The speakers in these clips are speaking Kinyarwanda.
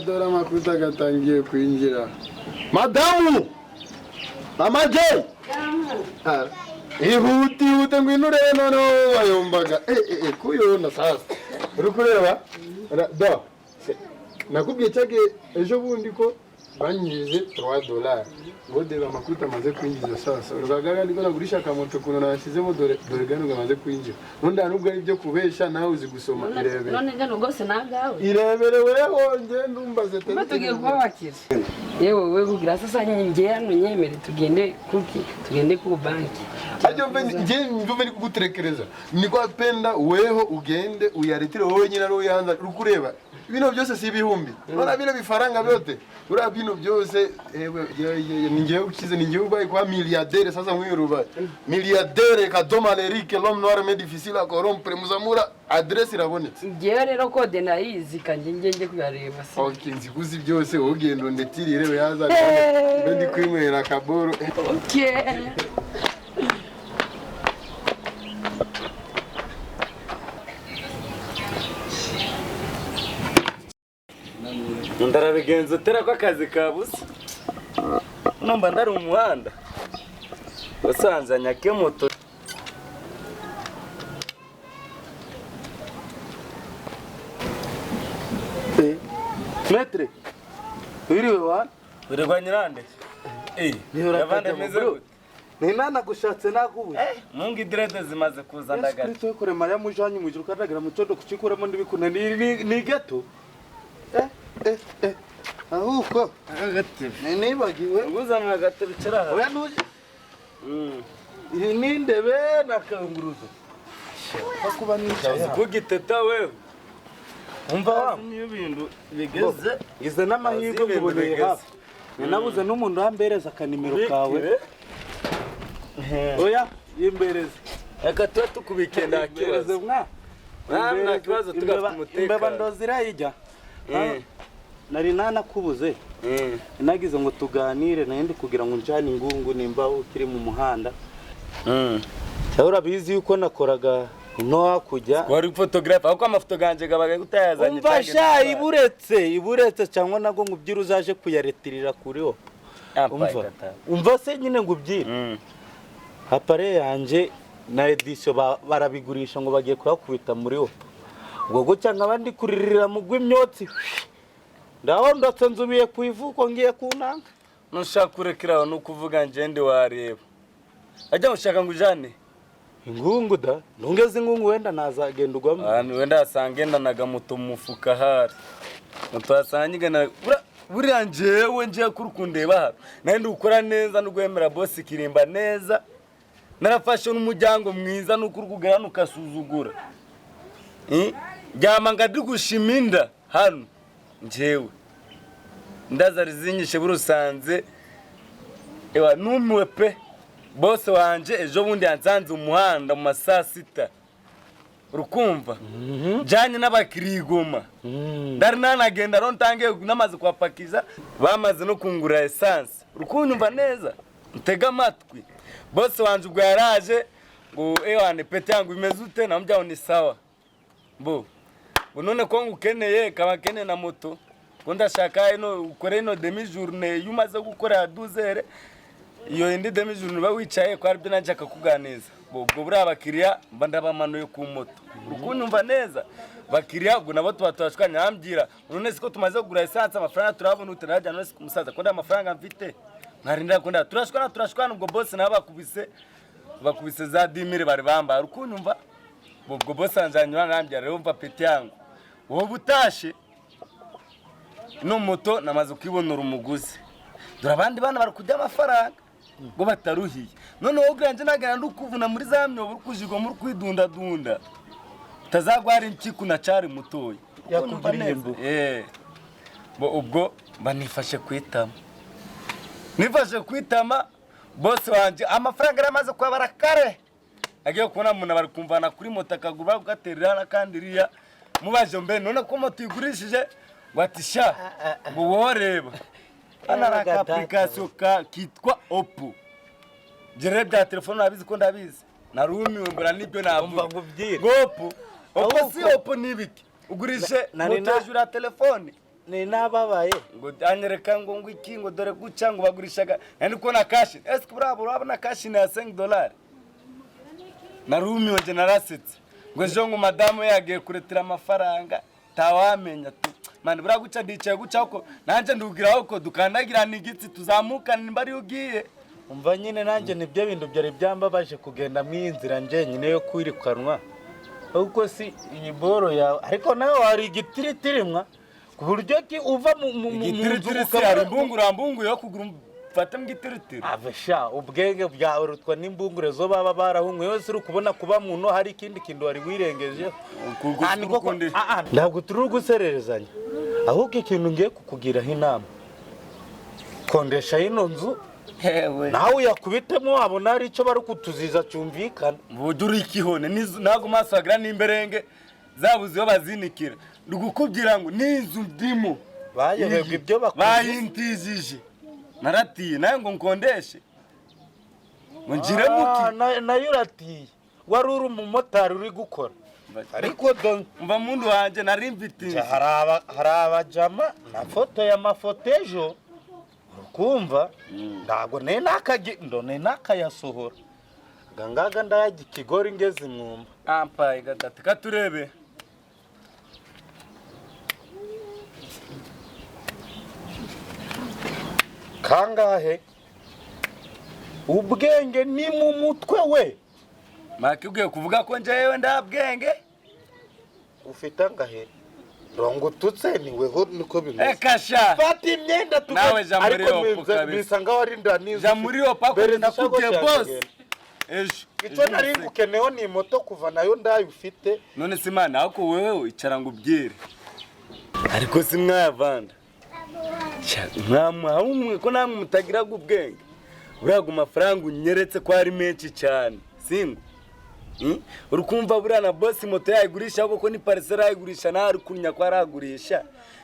Dora makuta gatangiye kwinjira. Madamu! Mama J! Ihute ngwino urebe noneho wayombaga. Kuyona sasa. Uri kureba? Do. Nakubwiye cyage ejo bundi ko banyije $3. Ngo deba makuta maze kwinjiza sasa. Urugaga ndiko nagurisha akamoto kuno nashyizemo dore gano ngamaze kwinjira. Nunda nubwo ari byo kubesha nawe uzi gusoma irebe. None gano gose nagawe. Irebere weho nge ndumbaze tete. Tugiye kubakira. Yewe wewe kugira sasa nje hano nyemere tugende ku banki. Ajyo nje mvume ni kuguterekereza. Niko apenda weho ugende uyaretire wowe nyina ro yanza rukureba. Bino byose si ibihumbi. Nona bino bifaranga byote. Ura bino byose ninge ukize ninge ubaye kwa milliardaire sasa mwiruba. Milliardaire kadoma l'Eric l'homme noir mais difficile à corrompre muzamura adresse irabonetse. Ngewe rero kode nayizi kanje ngenje kuyareba se. Okay nziguzi byose ugendo ndetirire yaza ndi kwimwera kaboro. Okay. Ndarabigenza utera ko akazi kabuze. Numva ndari umuhanda. Basanzanya ke moto. Metre. Uriwe wa? Urigwa nyirande. Yavande meze gute? Nina gushatse nakubuye. Mungu idirede zimaze kuza ndagara. Yesu Kristo kore Maria mujanye mujuru kadagira mucondo kucikuramo ndibikuna ni gato. Ahuko Agatebe. nibagiwe Uzana agatebe cyaraha. oya nuje nindebe nakanguruzo bakuba nicaye Kugiteta wewe. Umva wa niyo bintu bigeze ize n'amahirwe muboneye hafi nabuze n'umuntu ambereza akanimero kawe oya yimbereze reka tuba tukubike nta kibazo nta kibazo tugafite umutekano imbeba ndozira ijya nari nanakubuze nagize ngo tuganire naende kugira ngo njane ingungu nimba ukiri mu muhanda cyahora bizi yuko nakoraga no hakujya wari photographer ako amafoto ganje gabaga gutayazanye umva iburetse cyangwa nago ngubyira uzaje kuyaretirira kuri ho umva se nyine ngubyira apare yanje na edition barabigurisha ngo bagiye kuyakubita muri ho ubwo go cyangwa abandi kuririra mu gw'imyotsi ndaho ndatsanzubiye kuivuko ngiye kunanga nushaka kurekeraho no kuvuga ngende wareba ajya ushaka ngujane ingungu da nungeze ingungu wenda nazagenda ugwamo wenda asangenda naga muto mufuka hari muto asangigana buriya njewe nje kurukundeba hano nandi ukora neza no gwemera boss kirimba neza narafashe n'umujyango mwiza no kurukugera nukasuzugura Jama ngadi gushiminda hano njewe ndazari zinyishe burusanze ewa numiwe pe bose wanje ejo bundi yansanze umuhanda mu masaa 6 urukumva janye n'abakirigoma ndari nanagenda rontange namaze kwapakiza bamaze no kungura essence urukunyumva neza ntega amatwi bose wanje ubwo yaraje ngo ewane pete yangu imeze ute namujyaho ni sawa bo none ko ngukeneye kabakene na moto ko ndashaka ino ukore ino demi journée yumaze gukora 12h iyo indi demi journée bawicaye ko aribyo nanjaka kuganiza ubwo buri abakiriya mba ndabamanuye ku moto urukunyumva neza bakiriya ngo nabo twatwashwanya ambira none siko tumaze kugura essence amafaranga turabona utarajya none umusaza ko nda amafaranga mfite nkarinda ko nda turashwana ubwo boss nabakubise za 10000 bari bamba urukunyumva ubwo boss anjanywa ngambya rero mva pete yangu wo butashe no moto namaze kwibonora umuguzi dore abandi bana bari kujya amafaranga ngo bataruhiye none wowe granje nagana ndukuvuna muri za myobo kujigo muri kwidunda dunda tazagwara imkiku na cari mutoyi yakugiriye mbu ubwo banifashe kwitama boss wanje amafaranga yaramaze kwa barakare agiye kubona umuntu bari kumvana kuri moto akagura ugaterera kandi riya mubaje mbe none ko moto igurishije watisha ngo woreba ana ka application kitwa Oppo jere bya telefone nabizi ko ndabizi narumiwe mbura nibyo navuga ngubyira Oppo si Oppo nibiki ugurishe moteje ura telefone ni nababaye ngo anyereka ngo iki ngo dore guca ngo bagurishaga yani ko na cash est bravo urabona cash na $5 narumiwe nje narasetse ngo ejo ngo madamu yagiye kuretira amafaranga tawamenya tu mani bura guca ndicaye guca uko nanje ndugira uko dukandagirana igitsi tuzamukana nimbari ugiye umva nyine nanjye nibyo bintu byari byambabaje kugenda mwinzira nje nyine yo kwirikanwa uko si iyi boro yawe ariko nawe wari igitirimwa ku buryo ki uva mu ukabura imbungurambungu yo kugura fata mgitiritiri avesha ubwenge bwawe rutwa n'imbungure zo baba barahumwe yose uri kubona kuba muntu hari ikindi kintu wari wirengeje ntabwo turi gusererezanya ahubwo ikintu ngiye kukugiraho inama kondesha ino nzu nawe uyakubitemo wabona hari icyo bari kutuziza cyumvikana buduri ikihone ntago maso agira n'imberenge zabuze bazinikira ndugukubwira ngo n'inzu ndimo bayebwe ibyo bayintizije naratiye nayo ngo nkondeshe ngo ngire muki nayo uratiye wari uri umumotari uri gukora ariko mva mundu wanje nari mfite hari abajama na foto ya mafotejo kumva ndago ne nakayasohora gangaga ndayaga ikigori ngeze mwumva ampaye gatatu katurebe kangahe ubwenge ni mu mutwe we makibwiye kuvuga ko njewe ndabwenge ufite angahe rongo tutse ni weho niko bimeze kasha fata imyenda tuko nawe jamuri Oppo kabisa bisanga wari ndanizo jamuri Oppo ko nakubwiye boss ejo icyo nari ngukeneho ni moto kuva nayo ndayo ufite none simana ako wewe icara ngo ubyire ariko simwavanda mwamwe ko namwe mutagira ubwenge uraga amafaranga unyeretse ko ari menshi cyane singo urukumva buriya na boss moto yayigurisha kuko ni parcelle yayigurisha nawe rukunya ko aragurisha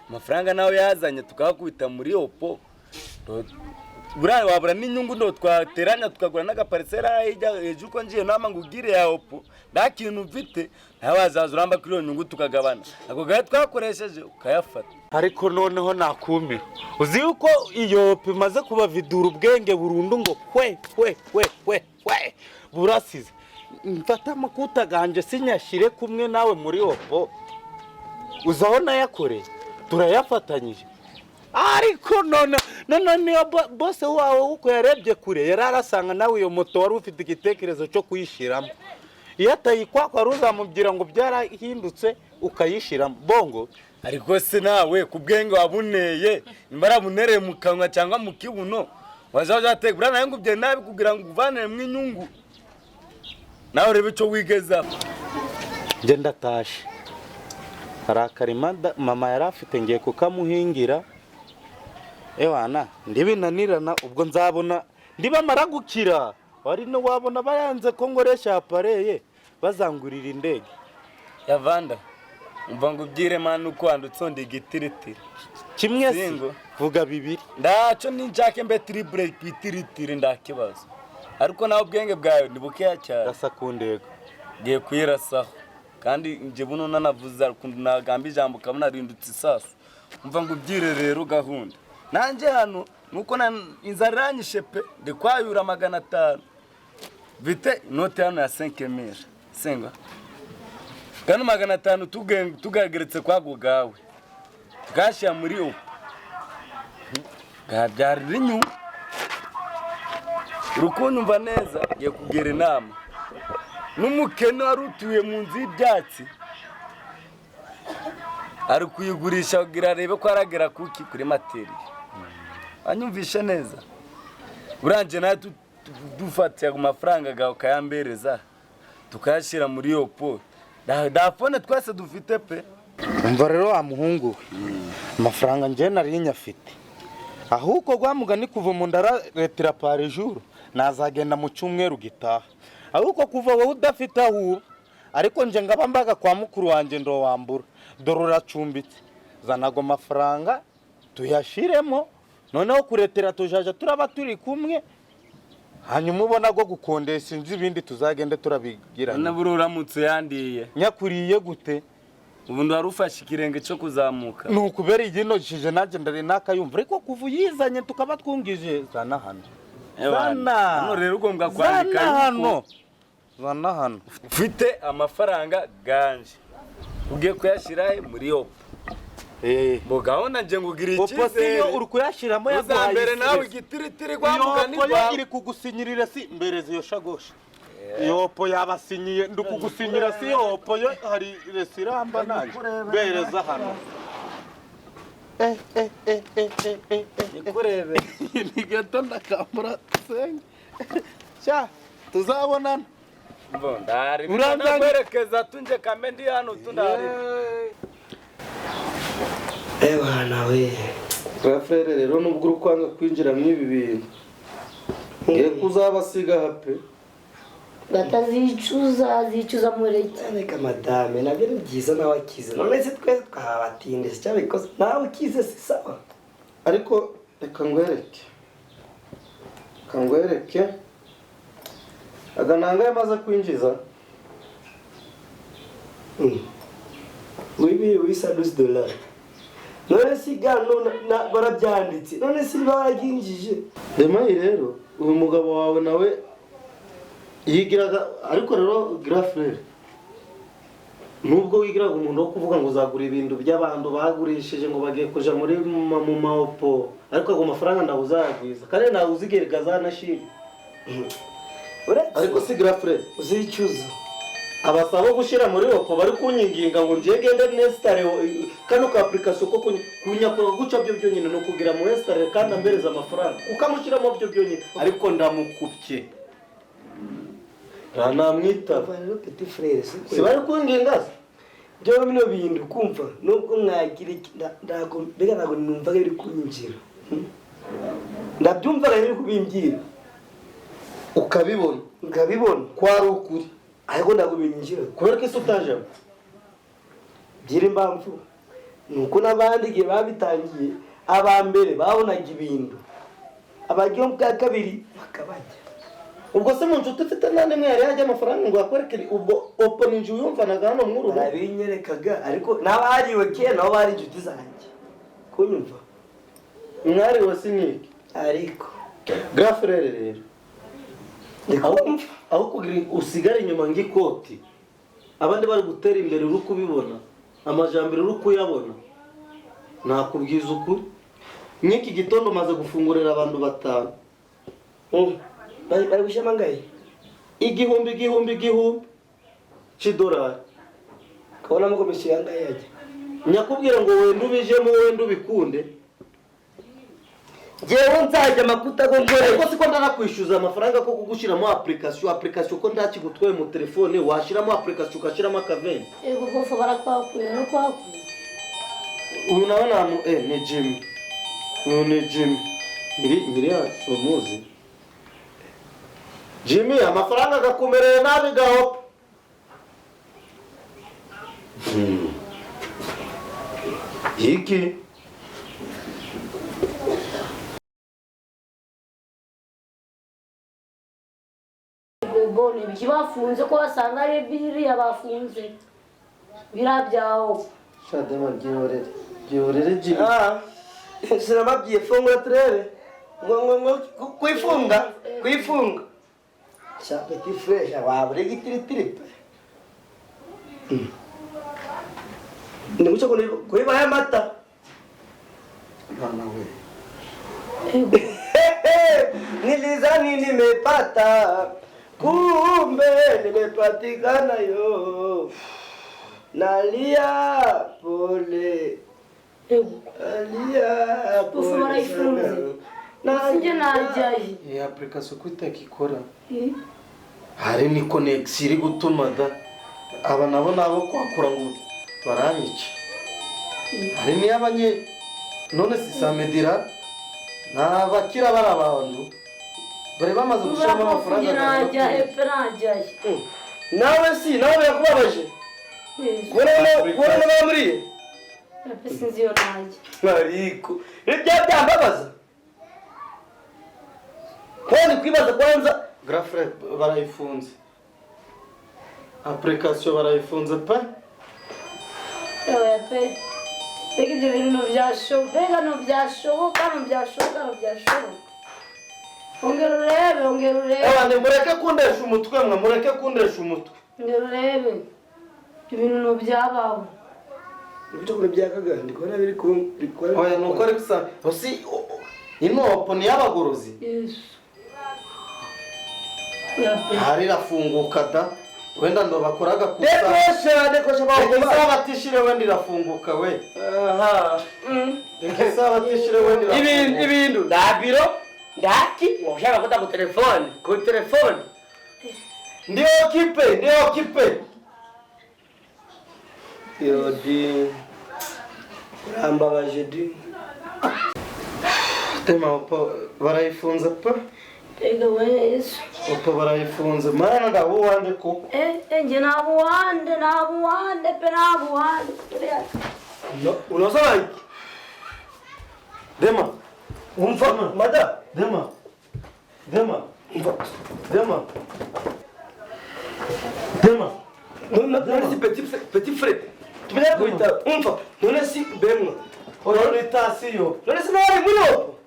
amafaranga nawe yazanye tukakubita muri Oppo buriya wabura n'inyungu ndo twateranya tukagura n'agaparcelle hejuru ko ngiye nama ngo ugire ya Oppo nta kintu mfite nawe wazaza uramba kuri iyo nyungu tukagabana ako gahe twakoresheje ukayafata ariko noneho nakumira uzi uko iyo Oppo imaze kubavidura ubwenge burundu ngo kwe burasize mfata amakuta ganje sinyashire kumwe nawe muri Oppo uzaho nayakoreye turayafatanyije ariko none niyo bose wawe uko yarebye kure yararasanga nawe iyo moto wari ufite igitekerezo cyo kuyishiramo iyo atayikwakwa ruzamubwira ngo byarahindutse ukayishiramo bongo ariko se nawe kubwenge wabuneye imbara bunereye mu kanwa cyangwa mu kibuno wazaje ategura nayo ngubye nabi kugira ngo uvanire mu inyungu nawe rebe cyo wigeza nje ndatashe hari akarima mama yari afite ngiye kukamuhingira ewana ndibinanirana ubwo nzabona ndibamara gukira wari no wabona bayanze ko ngoresha apareye bazangurira indege yavanda umva ngo ubyire manu kwandutse ndi gitiritiri kimwe singo vuga bibiri ndaco ninjake mbe triple gitiritiri ndakibazo ariko nawe ubwenge bwawe nibukeya cyane rasa kundego giye kwirasaho kandi nje buno nanavuza nagamba ijambo kabona arindutse isasu umva ngo ubyire rero gahunda nanje hano nuko inzaranyishe pe de kwayura 500 vite note hano ya 5000 senga kandi 500 tugageretse kwago gawe gasha muri Oppo gabyara rinyu rukuntu mva neza ngiye kugera inama n'umukene warutuye mu nzi y'ibyatsi ari kuyigurisha kugira arebe ko aragera kuki kuri materi anyumvishe neza uranje nawe dufatiye ku mafaranga gawe kayambereza tukayashira muri Oppo da phone twese dufite pe umva rero wa muhungu amafaranga nje nari nyafite ahubwo gwamugani kuva mu ndara retira par jour nazagenda mu cyumweru gitaha ahubwo kuva wowe udafite aho ariko nje ngabambaga kwa mukuru wanje ndo wambura dore uracumbitse zanago mafaranga tuyashiremo noneho kuretera tujaja turaba turi kumwe hanyuma ubona go gukondesha inzi ibindi tuzagende turabigira na bururamutse yandiye nyakuriye gute ubu wari ufashe ikirenge cyo kuzamuka. ni ukubera iginoshije nanjye ndari nakayumva ariko kuva uyizanye tukaba twungije zana hano Hano rero ugomba kwandika zana hano ufite amafaranga ganje ugiye kuyashyira muri Oppo. Bo gahunda nje ngugira icyizere uri kuyashiramo yaguhaye mbere nawe igitiritiri kwa mugani kwa iri kugusinyirira si mbereze iyo shagoshi iyo Oppo yabasinyiye ndukugusinyira si Oppo yo hari resiramba naje bereza hano nikurebe ni gato ndakambura senge cya tuzabonana ndari uranzakwerekeza tunje kambe ndi hano tundari. nawe frere rero nubwo urukwanga kwinjira mw'ibi bintu ngiye kuzabasiga hape batazicuza mureke reka madame nabyo ni byiza nawe akize none se twese twabatinde se cyabikoze nawe ukize si sawa ariko reka ngwereke agananga yamaze kwinjiza wibi wisa $12 none si gano barabyanditse none si baraginjije demayi rero uyu mugabo wawe nawe yigiraga ariko rero grafrere nubwo wigiraga umuntu wo kuvuga ngo uzagura ibintu by'abantu bagurishije ngo bagiye kuja muri mu maopo ariko ago mafaranga ndabuzagwiza kandi nawe uzigerega zanashiri ariko si grafrere uzicuza abasaba gushira muri Oppo bari kunyinginga ngo ngiye gende nestare kano ka application ko kunyakora guca byo byonyine no kugira mu nestare kandi ambereza amafaranga ukamushiramo byo byonyine ariko ndamukupye namwita rero petit frère si bari kunginga byo bino bintu kumva nubwo mwagira ndago mbega nago numva biri kunyinjira ndabyumva rero kubimbira ukabibona kwari ukuri ariko ndagubinyinjira kubera ko utaje byira impamvu nuko nabandi gihe babitangiye abambere babonaga ibintu abagiye bwa kabiri bakabajya ubwo se mu nshuti ufite nande mwe yari yajya amafaranga ngo akwereke ubwo Oppo ninje uyumvanaga hano mwuru babinyerekaga ariko nabariwe ke nabo bari inshuti zanjye kunyumva mwari wasiniki ariko grafrere rero aho kugira usigare inyuma ngikoti abandi bari gutera imbere uri kubibona amajambere uri kuyabona nakubwiza ukuri mwiki gitondo maze gufungurira abantu batanu bari gushema ngaye igihumbi $1,000 kabona muko mishyanga yaje nyakubwira ngo wenda ubijemo wenda ubikunde jewe nzajya makuta go ngore ariko siko ndarakwishyuza amafaranga ko kugushiramo application ko ndakigutwaye mu telefone washiramo application ukashiramo akaveni ego bofo barakwakuye no kwakuye uyu nawe namu ni Jimmy ni Jimmy miri ya somuzi Jimmy amafaranga gakumereye nabi gaho Iki bone bibafunze ko basanga ari biriya bafunze birabyaho shadema giorere Jimmy sinababwiye fungura turebe ngo kwifunga cha petit frère wabre gitiritiri Nikucha kuiba haya mata mama we nilizani nimepata kumbe nimepatikana yo nalia pole alia pole nasinje najaye iyi application kutakikora hari ni connection iri gutuma da aba nabo kwakura ngo baranyica hari ni abanye none si samedira nabakira barabantu bari bamaze gushama amafaranga najaye nawe yakubabaje kubona bamuriye sinziyo naje ariko byambabaza kwani kwibaza kwanza grafre barayifunze application barayifunze pa Oya pe. Peki ibyo bintu ntibyashoboka, ntibyashoboka. Ongera urebe. Abandi mureke kundesha umutwe mwe, mureke kundesha umutwe. Ongera urebe. Ibintu ntibyabaho. Ibyo kuri byakagandi kora biri kubikora. Oya nuko ari gusa. Osi ino Oppo ni y'abagorozi. Yesu. Hari rafunguka da. Wenda ndo bakoraga kusa. Dekosha bavuga batishire wenda irafunguka we. Aha. Dekesa batishire wenda. Ibintu ndabiro ndaki ushaka kuta ku telefone. Ndio kipe. Yodi. Ambabaje di. Tema Oppo barayifunza pa. Ega we Yesu. Oppo barayifunza. Mana ndabuwande ko. Nje nabuwande. No, unasema hiki. Dema. Umfa mada. Dema. Non si petit frère. Tu me l'as kuita. Umfa. Non si bemwa. Ora itasiyo. Non si nari muri.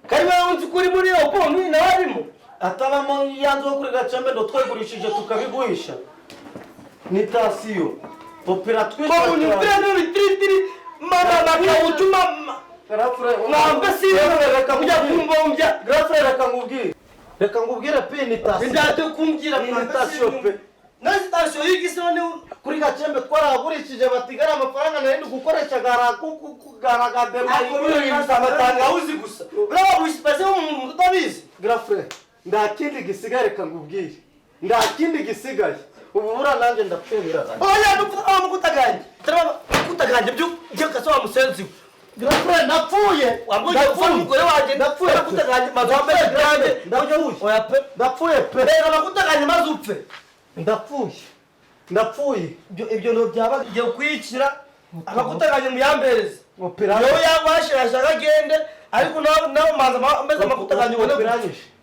Kariba unzi kuri muri Oppo mimi nawarimo. Atabamo yanzo kuri gacembe ndo twegurishije tukabiguhisha. Nitasiyo. Popera twese. Ko unipira no tiri mama nakawutuma. Grafre. Ngamba siyo reka kujya kumbombya. Grafre reka ngubwire pe nitasiyo. Ndate kumbwira nitasiyo pe. Nitasiyo yigisone kuri gacembe twaragurishije batigara amafaranga narindi gukoresha garagadema. Amatanga uzi gusa. Bravo bise mu mutabizi. Grafre. Ndakindi gisigaye reka ngubwire. Ndakindi gisigaye. Ubu bura nanjye ndapfira. Oya dupfa mukutaganje. Taraba mukutaganje byo kaso wa musenzi. Grafre napfuye. Wambuye umugore wanje ndapfuye mukutaganje mazambe grande. Ndapfuye. Oya pe. Ndapfuye pe. Reka mukutaganje mazupfe. Ndapfuye. Ibyo no byaba giye kwicira abakutaganje muyambereze. Opera. Yo yabashira shaka gende ariko nawo manza mbeze makutaganje wone.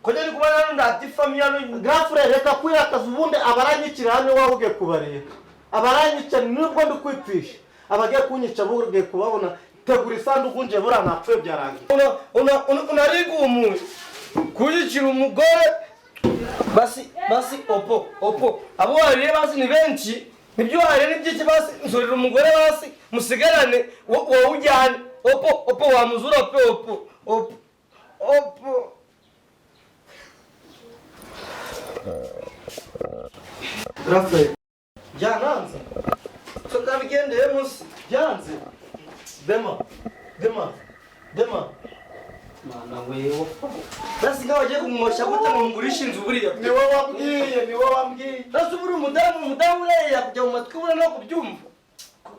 Kujya kubana ndati famiyano Grafre reka kwirakaza ubunde abaranyikira hano wahuge kubareka. Abaranyica nubwo ndikwipfisha. Abagiye kunyica buge kubabona tegura isanduku nje bura napfe byarangiye. Unariga umuntu kuyicira umugore basi Oppo abo wariye basi ni benshi nibyo wariye n'ibyiki basi nsorera umugore basi musigarane wowe ujyane Oppo wamuzura pe Oppo Grafre jananza tukabigendeye musi byanze dema mana wewe basi ngaho agiye kumwosha gute mu ngurisha inzu buriya ni wowe wambwiye basi buri umudamu ureye kujya mu matwi bura no kubyumva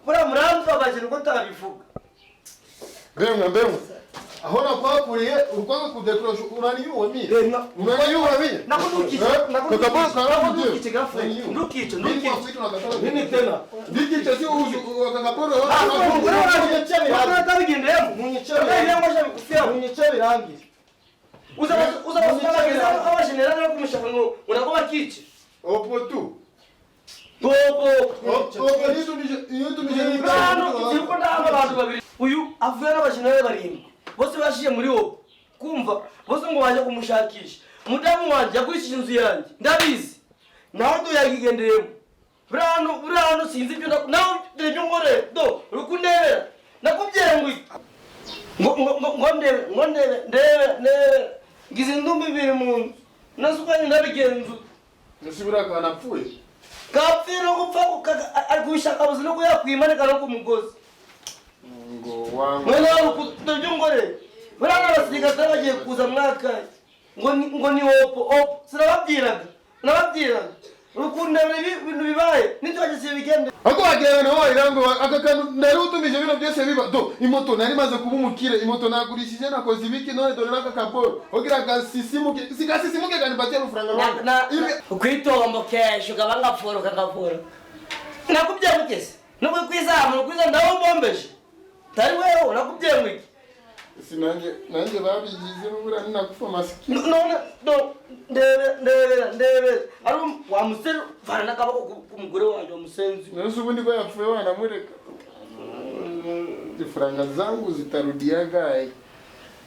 bura muranzu abaje ngo tabivuga Bemwe aho nakwakuriye urwanga kudekorosha uraniyo mire uraniyo mire nakudukije ndukice nini tena ndikice si uzu wakangaporo munyice birangiye uza abashenera no kumushaka ngo unakoba kici Oppo tu uyu avuye n'abashenera barindwi bose bashiye muri Oppo kumva bose ngo baje kumushakisha umudamu wanje yakurishije inzu yanjye ndabizi naho do yagigenderemo burano sinzi ibyo naho dere ngore do rukundebera nakubyewe ngo ndebe ngize ndumbi biri mu nasukanye ndabigenzu nasibura kana pfuye kapfira gupfa arikushaka buzi no kuyakwimanika no kumugozi ngo wangu mwana rukudebyo ngore burano abasiga bagiye kuza mwaka ngo ni Oppo sinababwiraga urukundebera ibintu bibaye nitwageze bigende ako bagera no irango akakantu nari utumije bino byose biba do imoto nari maze kuba umukire imoto nagurishije nakoze ibiki none dore naka kaporo ogira gasisimuke sikasisimuke kandi batera ufaranga na ukwitombo kesho kabanga foro kakaforo nakubye mugese nubwo kwiza ndaho mbombeje tari wewe nakubye mwiki sinanje babigize n'ubura ninakufa masiki none do ndebe ari wa musero fana nakabako kumugore wanje wa musenzi nasubundi ko yapfuye wanamureka franga zangu zitarudia gaye.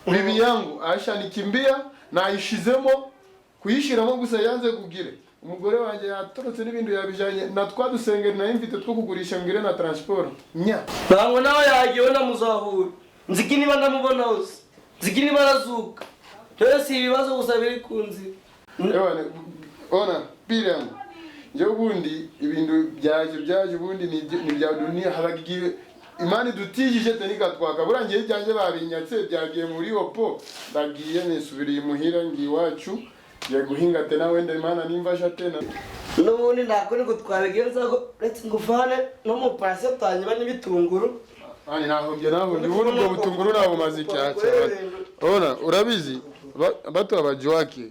Bibi yangu ashanikimbia na aishizemo kuyishiramo gusa yanze kugire. Umugore wanjye yatorotse n'ibintu yabijanye na twadusengera na imvite two kugurisha ngire na transport. Nya. Ntabwo nawe yagiye na muzahura. Nziki niba ndamubona hose. Nziki niba arazuka. Rero si ibibazo gusa biri kunzi. Ewana ona pira yangu. Nje ubundi ibintu byaje ubundi ni bya dunia habagiye imani dutijije tenika twaka ngiye cyanje babinyatse byagiye muri Oppo ndagiye nisubiriye muhira ngi wacu ya guhinga tena wende imana nimvasha tena n'ubundi nako niko twabigenza ko let's ngufane no mu pase tanyuma n'ibitunguru ani naho ubundi bwo butunguru nabo mazi cyatse ona urabizi bato abajwake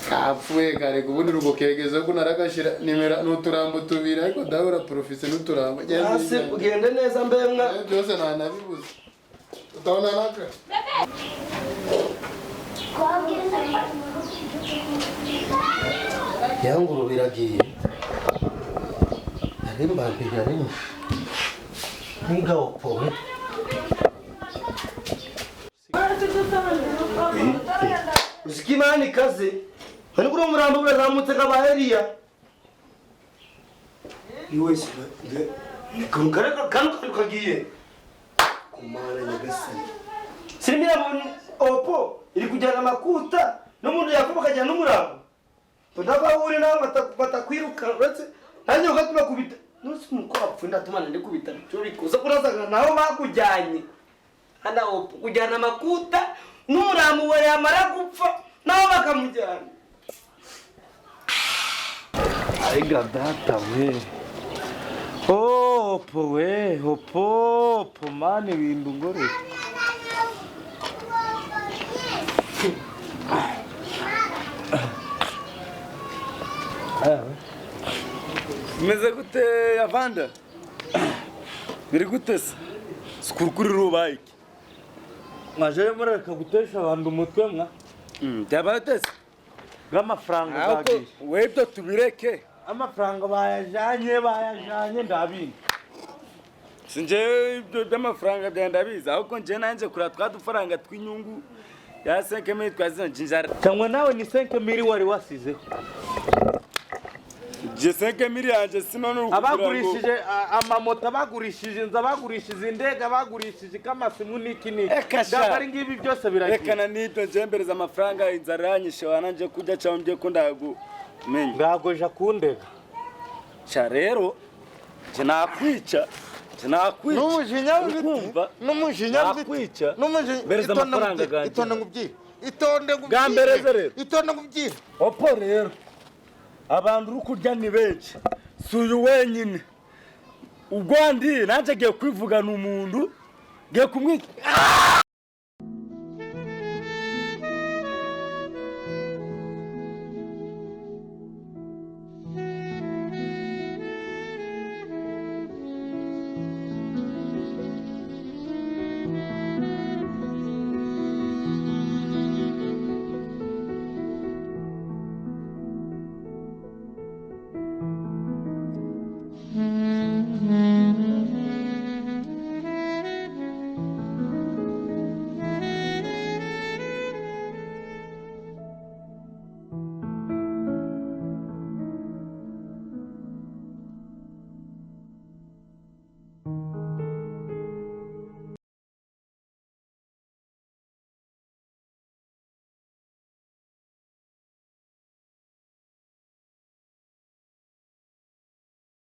kapfuye kare kubundi rugokegeza ko narakashira nimera n'uturambo tubira ariko dahora profise n'uturambo ase ugende neza mbemwa byose nanabibuze utabona naka yanguru biragiye arimba bigari niga Oppo Zikimani kaze hani kuri umurambo urazamutse kabaheriya iwese kumukare kanu kagiye kumara nyagasani sirimira Oppo iri kujyana makuta n'umuntu yakuba kajyana n'umurambo tudabahuri nawe batakwiruka uretse nanjye ugatuma kubita nusi umukora apfunda tumana ndi kubita cyo kuza kurazaga naho bakujyanye hana Oppo kujyana makuta n'umurambo we yamara gupfa naho bakamujyana aiga data we Oppo we Oppo mani bintu ngore Meze gute yavanda? Biri gute se? Sikurukuri rubayiki. mwaje mureka gutesha abantu umutwe mwa Byabatese. bw'amafaranga zagiye Webyo tubireke. amafaranga bayajanye ndabindi Sinje ibyo by'amafaranga byandabiza ahubwo nje nanje kura twadufaranga twinyungu ya 5000 twazina njinjara. cyangwa nawe ni 5000 wari wasizeho Je 5000 yanje sinone abagurishije amamoto abagurishije inzu abagurishije indege abagurishije kamasimu niki ndabari ngibi byose biragiye rekana nibyo njembereza amafaranga inzara yanyishe wananje kujya cyambye ko ndago menye ngagoja kundega cha rero nakwica n'umujinya nakwica bereza amafaranga ganje itonde ngubyi gambereze rero itonde ngubyi Oppo rero abantu rukurya ni benshi suyu wenyine ubwo ndi nanje giye kwivugana umuntu giye kumwita